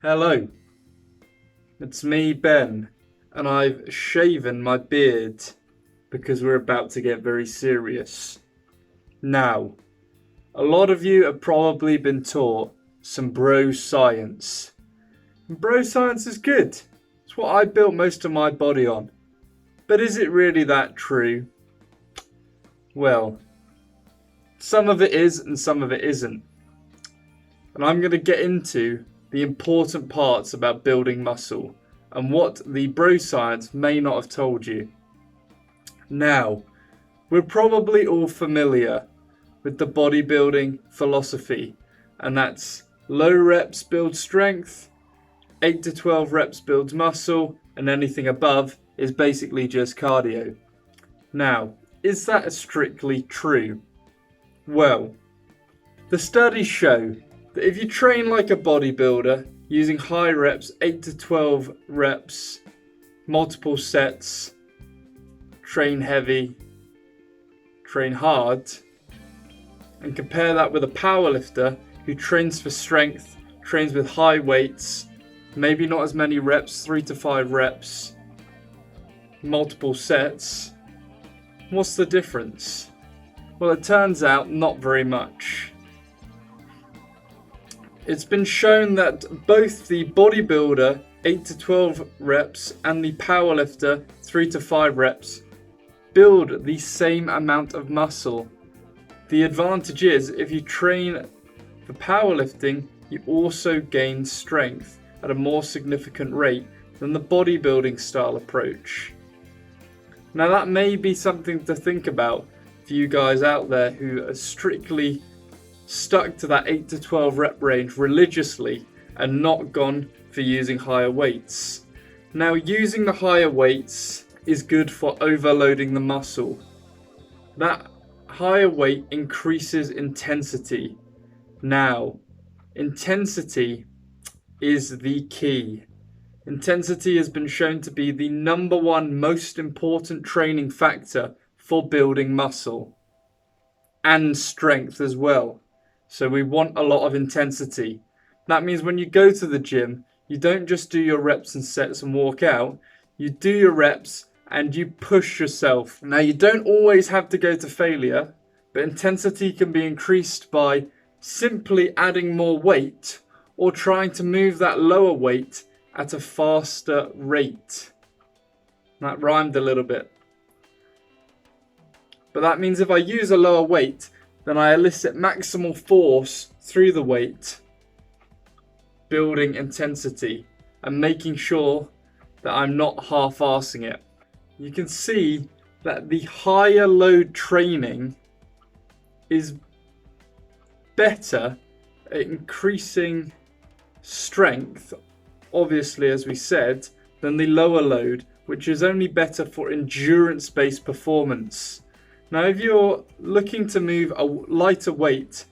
Hello, it's me, Ben, and I've shaven my beard because we're about to get very serious. Now, a lot of you have probably been taught some bro science. And bro science is good. It's what I built most of my body on. But is it really that true? Well, some of it is and some of it isn't. And I'm going to get into the important parts about building muscle and what the bro science may not have told you. Now, we're probably all familiar with the bodybuilding philosophy, and that's low reps build strength, 8 to 12 reps builds muscle, and anything above is basically just cardio. Now, is that strictly true? Well, the studies show that if you train like a bodybuilder using high reps, 8 to 12 reps, multiple sets, train heavy, train hard, and compare that with a powerlifter who trains for strength, trains with high weights, maybe not as many reps, 3 to 5 reps, multiple sets, what's the difference? Well, it turns out not very much. It's been shown that both the bodybuilder 8 to 12 reps and the powerlifter 3 to 5 reps build the same amount of muscle. The advantage is if you train for powerlifting, you also gain strength at a more significant rate than the bodybuilding style approach. Now that may be something to think about for you guys out there who are strictly stuck to that 8 to 12 rep range religiously and not gone for using higher weights. Now, using the higher weights is good for overloading the muscle. That higher weight increases intensity. Now, intensity is the key. Intensity has been shown to be the number one most important training factor for building muscle and strength as well. So we want a lot of intensity. That means when you go to the gym, you don't just do your reps and sets and walk out. You do your reps and you push yourself. Now, you don't always have to go to failure, but intensity can be increased by simply adding more weight or trying to move that lower weight at a faster rate. That rhymed a little bit. But that means if I use a lower weight, then I elicit maximal force through the weight, building intensity and making sure that I'm not half-arsing it. You can see that the higher load training is better at increasing strength, obviously, as we said, than the lower load, which is only better for endurance-based performance. Now, if you're looking to move a lighter weight,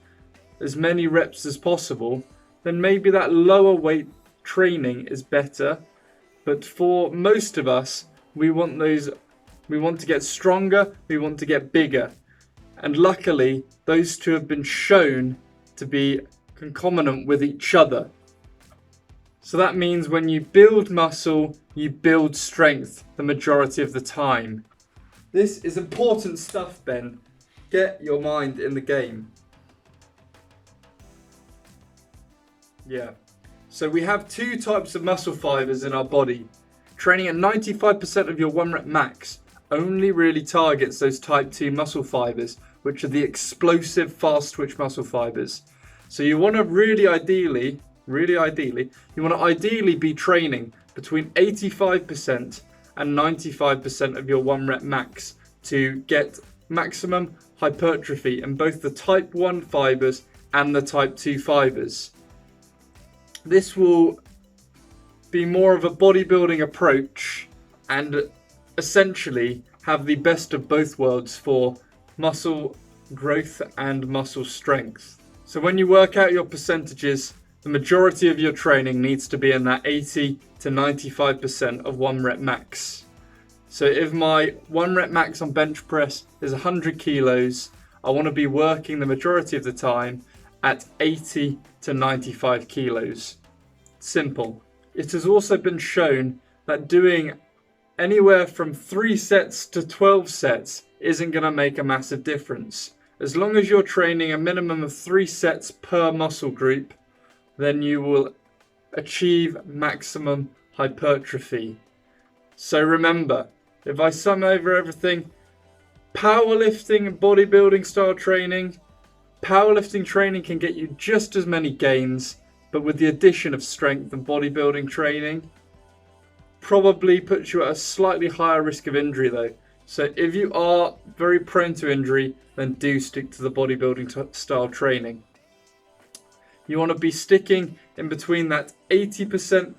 as many reps as possible, then maybe that lower weight training is better. But for most of us, we want to get stronger, we want to get bigger. And luckily, those two have been shown to be concomitant with each other. So that means when you build muscle, you build strength the majority of the time. This is important stuff, Ben. Get your mind in the game. Yeah. So we have two types of muscle fibers in our body. Training at 95% of your 1 rep max only really targets those type 2 muscle fibers, which are the explosive fast twitch muscle fibers. So you want to really ideally be training between 85% and 95% of your 1 rep max to get maximum hypertrophy in both the type 1 fibers and the type 2 fibers. This will be more of a bodybuilding approach and essentially have the best of both worlds for muscle growth and muscle strength. So when you work out your percentages, the majority of your training needs to be in that 80 to 95% of 1 rep max. So if my 1 rep max on bench press is 100 kilos, I want to be working the majority of the time at 80 to 95 kilos. simple. It has also been shown that doing anywhere from 3 sets to 12 sets isn't going to make a massive difference. As long as you're training a minimum of 3 sets per muscle group, then you will achieve maximum hypertrophy. So remember, if I sum over everything, powerlifting and bodybuilding style training, powerlifting training can get you just as many gains, but with the addition of strength and bodybuilding training, probably puts you at a slightly higher risk of injury though. So if you are very prone to injury, then do stick to the bodybuilding style training. You want to be sticking in between that 80%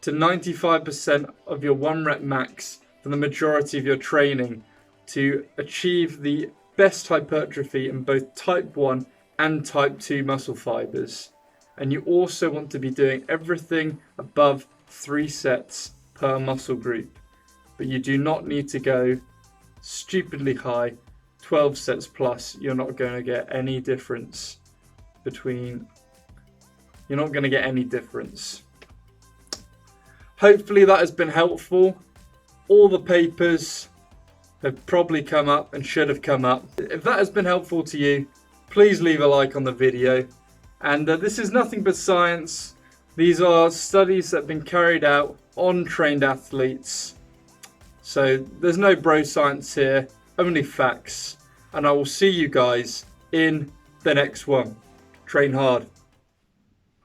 to 95% of your 1 rep max for the majority of your training to achieve the best hypertrophy in both type 1 and type 2 muscle fibers. And you also want to be doing everything above 3 sets per muscle group. But you do not need to go stupidly high, 12 sets plus. You're not going to get any difference Hopefully that has been helpful. All the papers have probably come up and should have come up. If that has been helpful to you, please leave a like on the video. And this is nothing but science. These are studies that have been carried out on trained athletes. So there's no bro science here, only facts. And I will see you guys in the next one. Train hard.